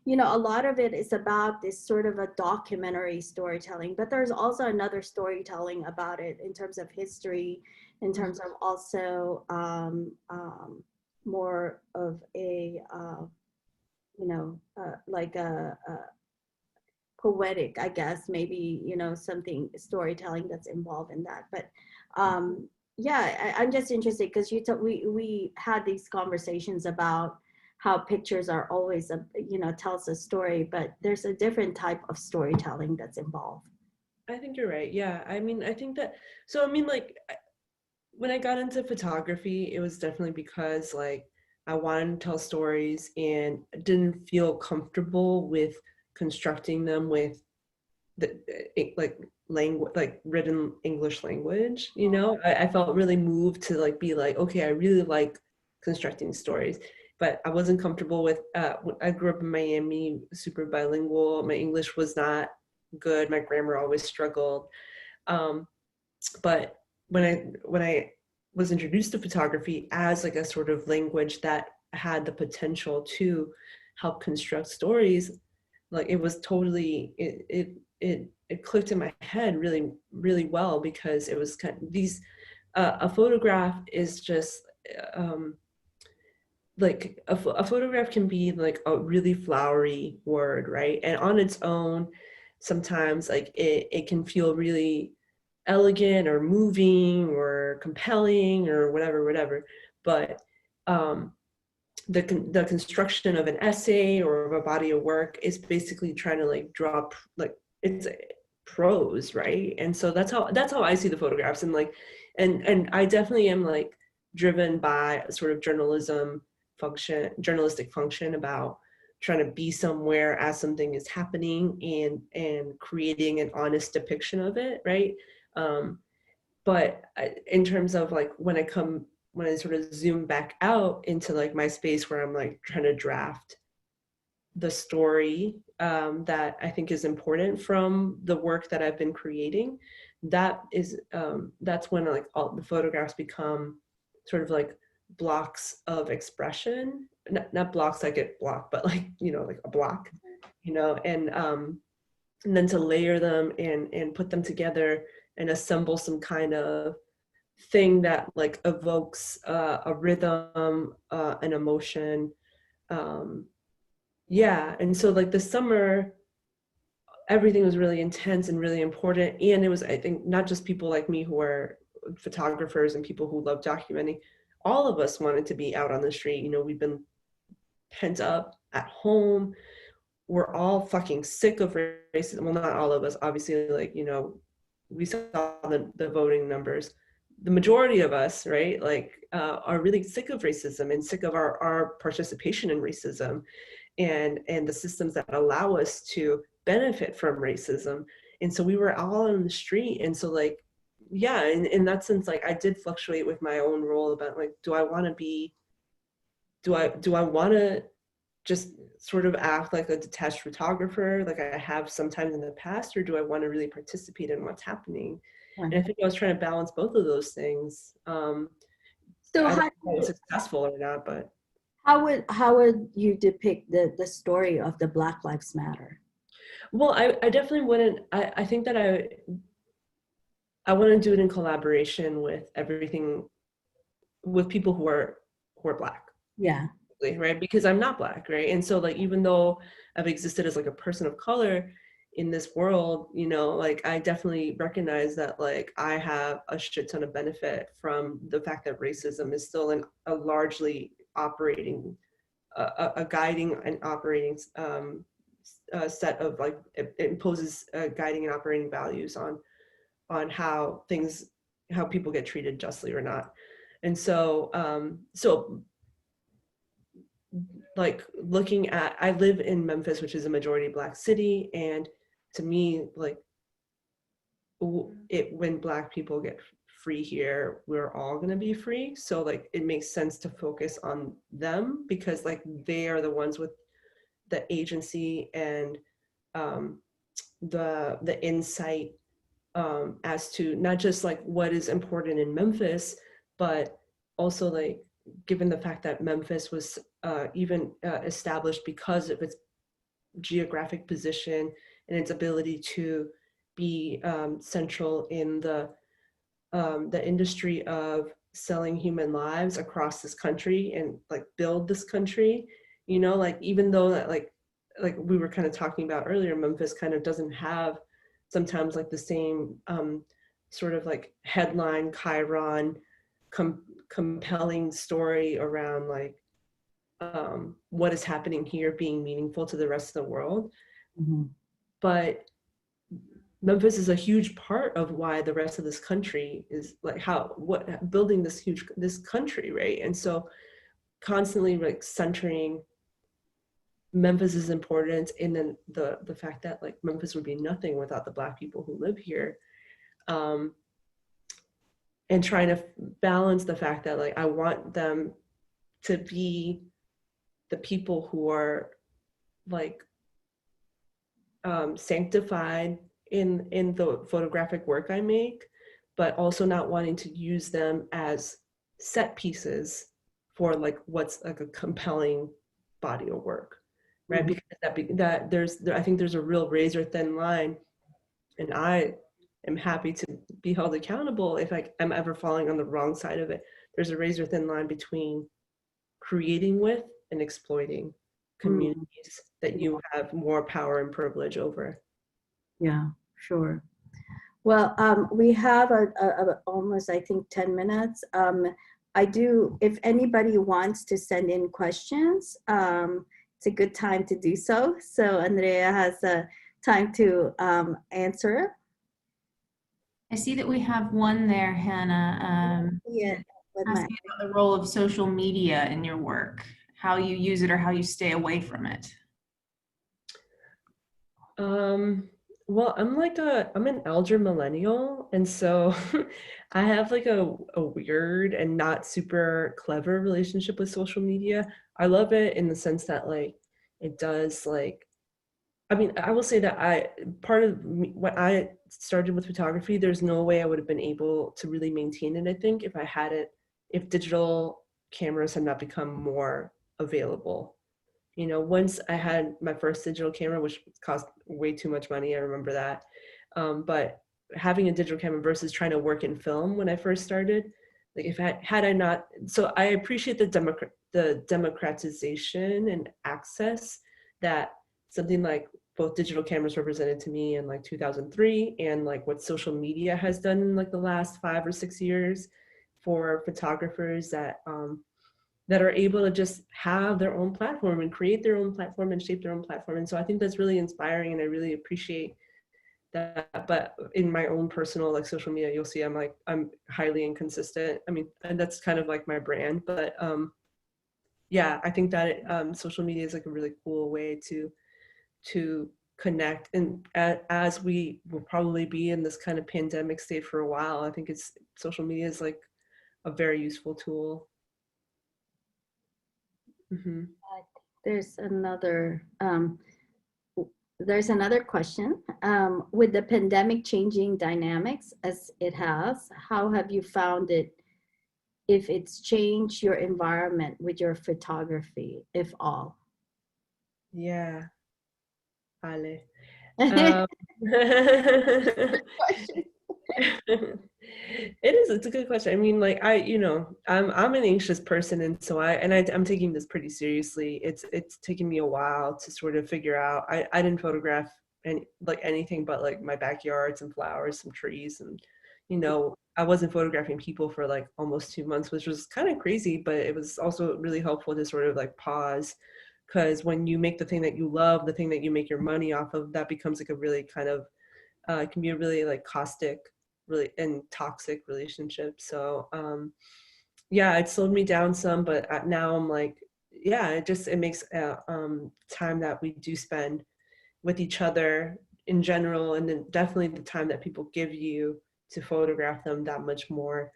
you know, a lot of it is about this sort of a documentary storytelling, but there's also another storytelling about it in terms of history, in terms of also more of a you know, like a poetic, I guess, maybe, you know, something storytelling that's involved in that. But yeah, I'm just interested because we had these conversations about how pictures are always a, you know, tells a story, but there's a different type of storytelling that's involved. I think you're right. Yeah, I mean, I think that. So I mean, like, when I got into photography, it was definitely because like I wanted to tell stories and didn't feel comfortable with constructing them with the like language, like written English language. I felt really moved to like be like, okay, I really like constructing stories, but I wasn't comfortable with. I grew up in Miami, super bilingual. My English was not good. My grammar always struggled. But when I was introduced to photography as like a sort of language that had the potential to help construct stories, like it was totally it clicked in my head really really well, because it was kind of these a photograph is just like a photograph can be like a really flowery word, right? And on its own, sometimes like it can feel really elegant or moving or compelling or whatever. But the construction of an essay or of a body of work is basically trying to like draw like it's prose, right? And so that's how I see the photographs. And like and I definitely am like driven by a sort of journalistic function about trying to be somewhere as something is happening and creating an honest depiction of it, right? But in terms of like when I sort of zoom back out into like my space where I'm like trying to draft the story that I think is important from the work that I've been creating, that's when like all the photographs become sort of like blocks of expression, not blocks that get blocked, but like, like a block, and then to layer them and put them together and assemble some kind of thing that like evokes a rhythm, an emotion. Yeah, and so like the summer, everything was really intense and really important. And it was, I think, not just people like me who are photographers and people who love documenting. All of us wanted to be out on the street. We've been pent up at home. We're all fucking sick of racism. Well, not all of us, obviously, like, we saw the voting numbers. the majority of us, right, like are really sick of racism and sick of our participation in racism and the systems that allow us to benefit from racism. And so we were all on the street. And so like, yeah, in that sense, like I did fluctuate with my own role about like, do I want to just sort of act like a detached photographer like I have sometimes in the past, or do I want to really participate in what's happening? Right. And I think I was trying to balance both of those things. So I don't how, know if I was successful or not, but how would you depict the story of the Black Lives Matter? well, I definitely wouldn't. I think that I want to do it in collaboration with with people who are Black. Yeah. Right, because I'm not Black, right? And so like even though I've existed as like a person of color in this world, you know, like I definitely recognize that like I have a shit ton of benefit from the fact that racism is still a largely operating a guiding and operating set of like it imposes guiding and operating values on how people get treated justly or not. And so so like looking at, I live in Memphis, which is a majority Black city, and to me, like when Black people get free here, we're all going to be free. So like it makes sense to focus on them because like they are the ones with the agency and the insight as to not just like what is important in Memphis, but also like given the fact that Memphis was even established because of its geographic position and its ability to be central in the industry of selling human lives across this country and like build this country, you know, like even though that like we were kind of talking about earlier, Memphis kind of doesn't have sometimes like the same sort of like headline Chiron compelling story around like what is happening here being meaningful to the rest of the world. Mm-hmm. But Memphis is a huge part of why the rest of this country is like building this country, right? And so constantly like centering Memphis's importance and then the fact that like Memphis would be nothing without the Black people who live here. And trying to balance the fact that like I want them to be the people who are like sanctified in the photographic work I make, but also not wanting to use them as set pieces for like what's like a compelling body of work, right? Mm-hmm. Because that I think there's a real razor thin line, and I am happy to be held accountable if I'm ever falling on the wrong side of it. There's a razor thin line between creating with and exploiting communities that you have more power and privilege over. Yeah, sure. Well, we have almost, I think, 10 minutes. If anybody wants to send in questions, it's a good time to do so. So Andrea has time to answer. I see that we have one there, Hannah, Yeah. asking about the role of social media in your work, how you use it or how you stay away from it. Well, I'm an elder millennial, and so I have like a weird and not super clever relationship with social media. I love it in the sense that like it does like, I mean, I will say that part of when I started with photography, there's no way I would have been able to really maintain it, I think, if digital cameras had not become more available. You know, once I had my first digital camera, which cost way too much money, I remember that. But having a digital camera versus trying to work in film when I first started, like had I not, so I appreciate the democratization and access that something like both digital cameras represented to me in like 2003 and like what social media has done in like the last 5 or 6 years for photographers that are able to just have their own platform and create their own platform and shape their own platform. And so I think that's really inspiring, and I really appreciate that. But in my own personal like social media, you'll see I'm highly inconsistent. I mean, and that's kind of like my brand. But yeah, I think that social media is like a really cool way to connect. And as we will probably be in this kind of pandemic state for a while, I think social media is like a very useful tool. Mm-hmm. There's another question. With the pandemic changing dynamics as it has, how have you found it, if it's changed your environment with your photography, if all? Yeah, Ale. Question. It's a good question. I mean, like I'm an anxious person, and so I'm taking this pretty seriously. It's taken me a while to sort of figure out. I didn't photograph anything but like my backyard, some flowers, some trees, and I wasn't photographing people for like almost 2 months, which was kind of crazy, but it was also really helpful to sort of like pause, because when you make the thing that you love, the thing that you make your money off of, that becomes like a really kind of it can be a really like caustic, really and toxic relationship. So yeah, it slowed me down some, but now I'm like, yeah, it makes time that we do spend with each other in general, and then definitely the time that people give you to photograph them, that much more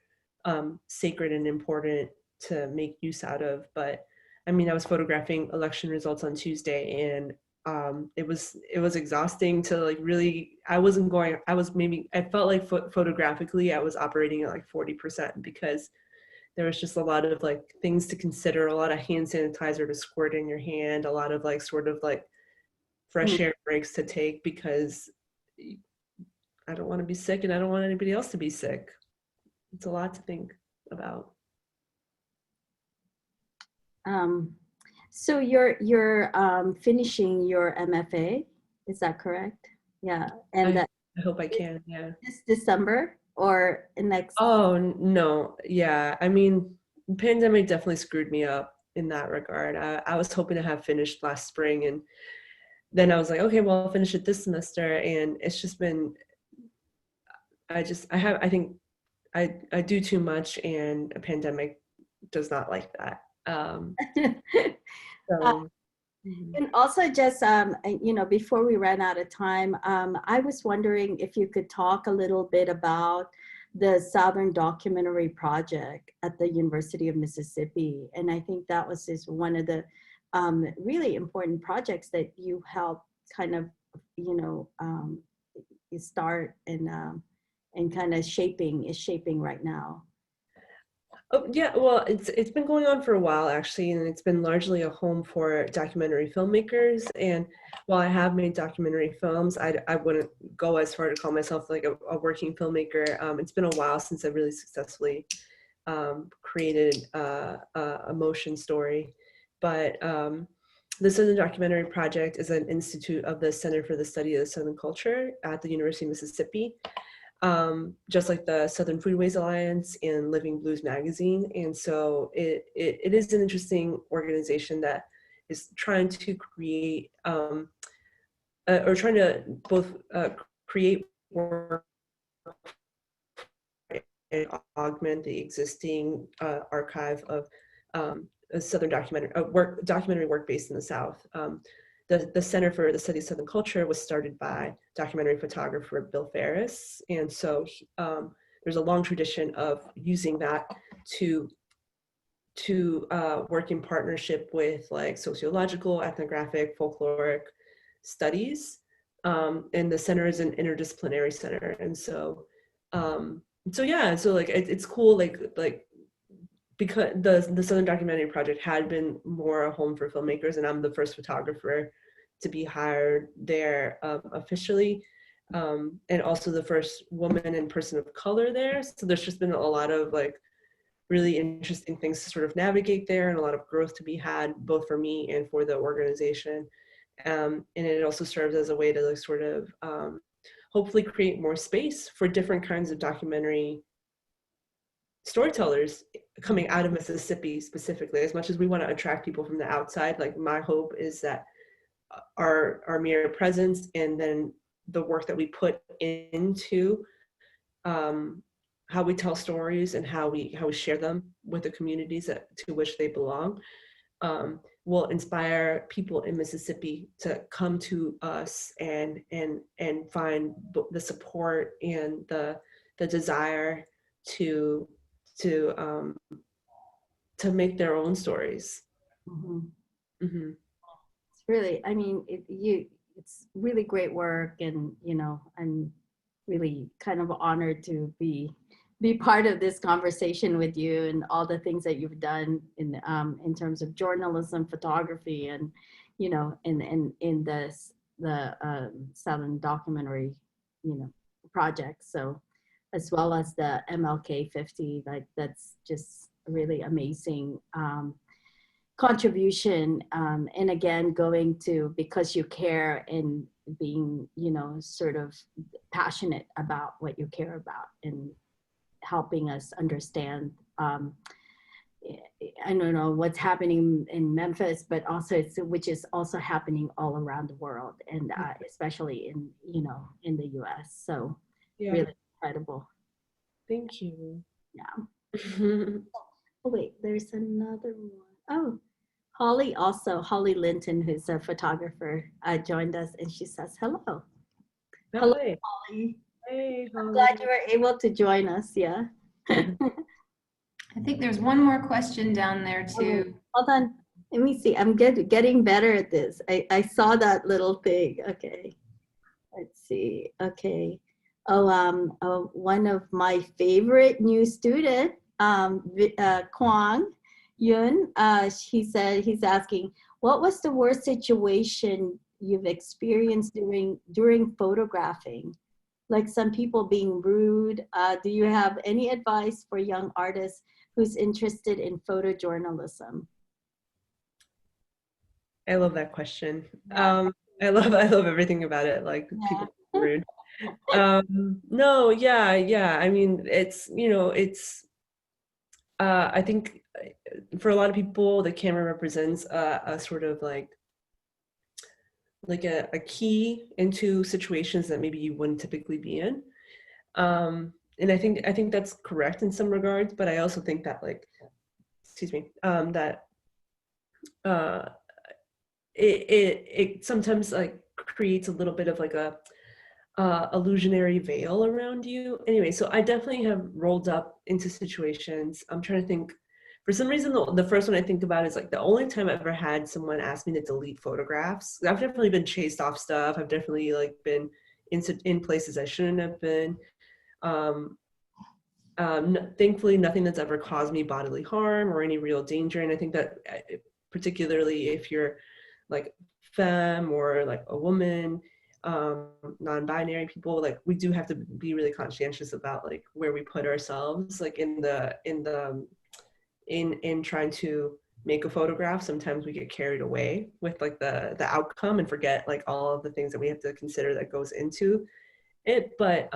sacred and important to make use out of. But I mean, I was photographing election results on Tuesday, and it was exhausting to like really. I felt like photographically I was operating at like 40%, because there was just a lot of like things to consider, a lot of hand sanitizer to squirt in your hand, a lot of like sort of like fresh air breaks to take, because I don't want to be sick and I don't want anybody else to be sick. It's a lot to think about. So you're finishing your MFA, is that correct? Yeah, and I that hope I can, yeah. this December or next? Oh, no. Yeah. I mean, the pandemic definitely screwed me up in that regard. I was hoping to have finished last spring, and then I was like, okay, well, I'll finish it this semester. And it's just been, I think I do too much, and a pandemic does not like that. So. And also just, before we ran out of time, I was wondering if you could talk a little bit about the Southern Documentary Project at the University of Mississippi. And I think that was just one of the really important projects that you helped kind of, start and kind of is shaping right now. Oh, yeah, well, it's been going on for a while, actually, and it's been largely a home for documentary filmmakers. And while I have made documentary films, I wouldn't go as far to call myself like a working filmmaker. It's been a while since I really successfully created a motion story. But the Southern Documentary Project is an institute of the Center for the Study of the Southern Culture at the University of Mississippi. Just like the Southern Foodways Alliance and Living Blues magazine. And so it is an interesting organization that is trying to create or trying to both create work and augment the existing archive of Southern documentary work based in the South. The Center for the Study of Southern Culture was started by documentary photographer Bill Ferris. And so there's a long tradition of using that to work in partnership with like sociological, ethnographic, folkloric studies. And the center is an interdisciplinary center. And so, yeah, so like it's cool, like because the Southern Documentary Project had been more a home for filmmakers, and I'm the first photographer to be hired there officially, and also the first woman and person of color there. So there's just been a lot of like really interesting things to sort of navigate there, and a lot of growth to be had, both for me and for the organization. And it also serves as a way to like sort of hopefully create more space for different kinds of documentary storytellers coming out of Mississippi specifically. As much as we want to attract people from the outside, like my hope is that our mere presence and then the work that we put into how we tell stories and how we share them with the communities to which they belong, will inspire people in Mississippi to come to us and find the support and the desire to to make their own stories. Mhm. Mm-hmm. It's really, I mean, it's really great work, and I'm really kind of honored to be part of this conversation with you and all the things that you've done in terms of journalism, photography, and in the Salon documentary, project. So, as well as the MLK 50, like that's just really amazing. Contribution, and again going to because you care and being sort of passionate about what you care about and helping us understand, I don't know what's happening in Memphis, but also which is also happening all around the world, and especially in the US. So Yeah. really incredible. Thank you. Yeah. Oh wait, there's another one. Oh, Holly Linton, who's a photographer, joined us, and she says hello. Hello, Hi. Holly. Hey, I'm Holly. glad you were able to join us. Yeah. I think there's one more question down there too. Hold on. Let me see. I'm getting better at this. I saw that little thing. Okay. Let's see. Okay. One of my favorite new student, Kwang Yun, he's asking, what was the worst situation you've experienced during photographing? Like some people being rude. Do you have any advice for young artists who's interested in photojournalism? I love that question. Yeah. I love everything about it. Like people Yeah. rude. No, yeah. I mean, it's I think for a lot of people, the camera represents a sort of like a key into situations that maybe you wouldn't typically be in. And I think that's correct in some regards, but I also think that like, excuse me, that uh, it sometimes like creates a little bit of like a illusionary veil around you. Anyway, so I definitely have rolled up into situations. I'm trying to think. For some reason, the first one I think about is like the only time I've ever had someone ask me to delete photographs. I've definitely been chased off stuff. I've definitely like been in places I shouldn't have been. Thankfully, nothing that's ever caused me bodily harm or any real danger. And I think that particularly if you're like femme or like a woman, non-binary people, like we do have to be really conscientious about like where we put ourselves, like in trying to make a photograph. Sometimes we get carried away with like the outcome and forget like all of the things that we have to consider that goes into it. But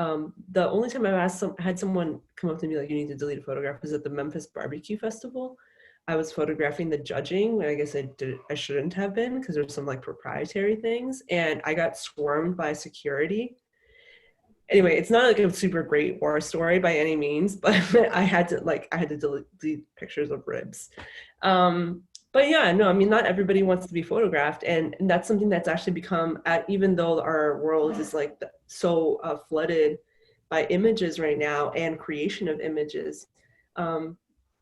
the only time I've had someone come up to me like, you need to delete a photograph, was at the Memphis Barbecue Festival. I was photographing the judging. I guess I shouldn't have been because there's some like proprietary things, and I got swarmed by security. Anyway, it's not like a super great war story by any means, but I had to delete pictures of ribs. But yeah, no, I mean, not everybody wants to be photographed, and that's something that's actually become, even though our world is like so flooded by images right now and creation of images.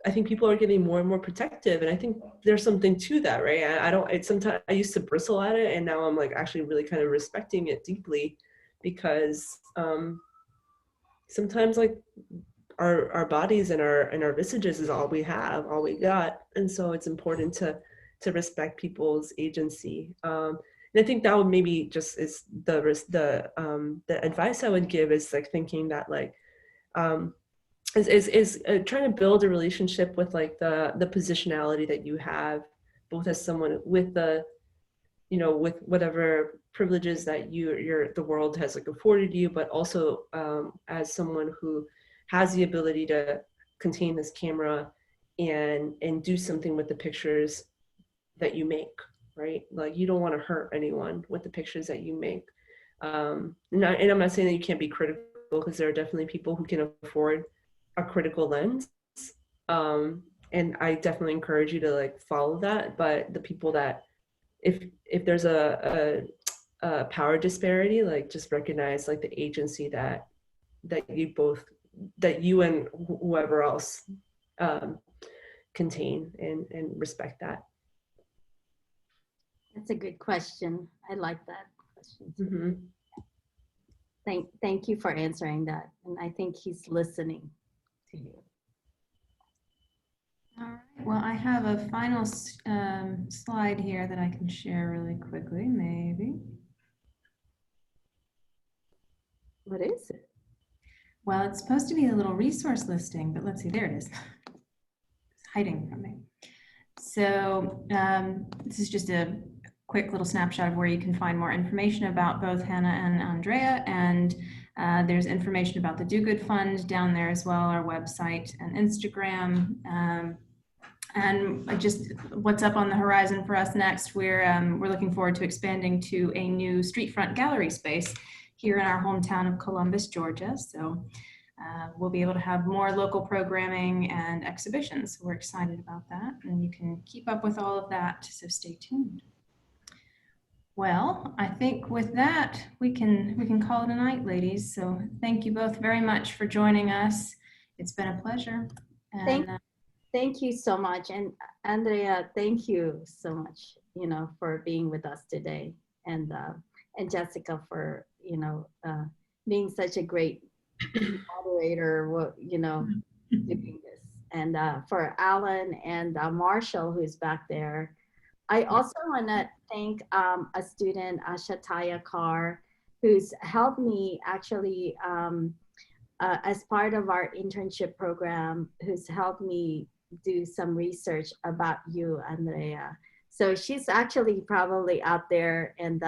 I think people are getting more and more protective, and I think there's something to that, right? Sometimes I used to bristle at it, and now I'm like actually really kind of respecting it deeply, because sometimes like our bodies and our visages is all we have, all we got, and so it's important to respect people's agency. And I think that would maybe just is the advice I would give is like thinking that like is trying to build a relationship with like the positionality that you have, both as someone with with whatever privileges that the world has like afforded you, but also as someone who has the ability to contain this camera and do something with the pictures that you make, right? Like you don't want to hurt anyone with the pictures that you make. And I'm not saying that you can't be critical, because there are definitely people who can afford a critical lens. And I definitely encourage you to like follow that. But the people that, if there's a power disparity, like just recognize like the agency that you and whoever else contain, and respect that. That's a good question. I like that question. Mm-hmm. Thank you for answering that. And I think he's listening to you. All right. Well, I have a final slide here that I can share really quickly, maybe. What is it? Well, it's supposed to be a little resource listing, but let's see, there it is. It's hiding from me. So this is just a quick little snapshot of where you can find more information about both Hannah and Andrea. And there's information about the Do Good Fund down there as well, our website and Instagram. And just what's up on the horizon for us next, we're looking forward to expanding to a new street front gallery space here in our hometown of Columbus, Georgia. So we'll be able to have more local programming and exhibitions. We're excited about that, and you can keep up with all of that, so stay tuned. Well, I think with that, we can call it a night, ladies. So thank you both very much for joining us. It's been a pleasure. And, Thank you so much. And Andrea, thank you so much, for being with us today. And Jessica for, being such a great moderator, doing this. And for Alan and Marshall, who's back there. I also want to thank a student, Shataya Carr, who's helped me actually as part of our internship program, who's helped me do some research about you, Andrea. So she's actually probably out there, and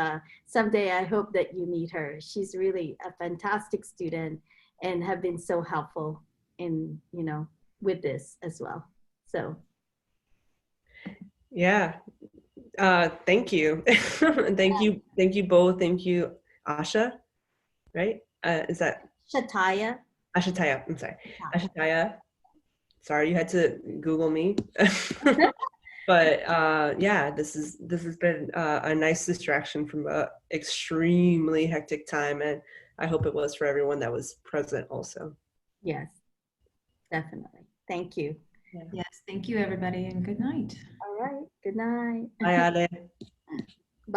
someday I hope that you meet her. She's really a fantastic student and have been so helpful in, with this as well. So. Yeah. Thank you. And thank you both. Thank you, Asha, right? Is that Shataya? Ashataya, I'm sorry. Ashataya. Sorry, you had to Google me. But yeah, this has been a nice distraction from a extremely hectic time, and I hope it was for everyone that was present also. Yes, definitely. Thank you. yes, thank you, everybody, and good night. All right. Good night. Bye, Ale.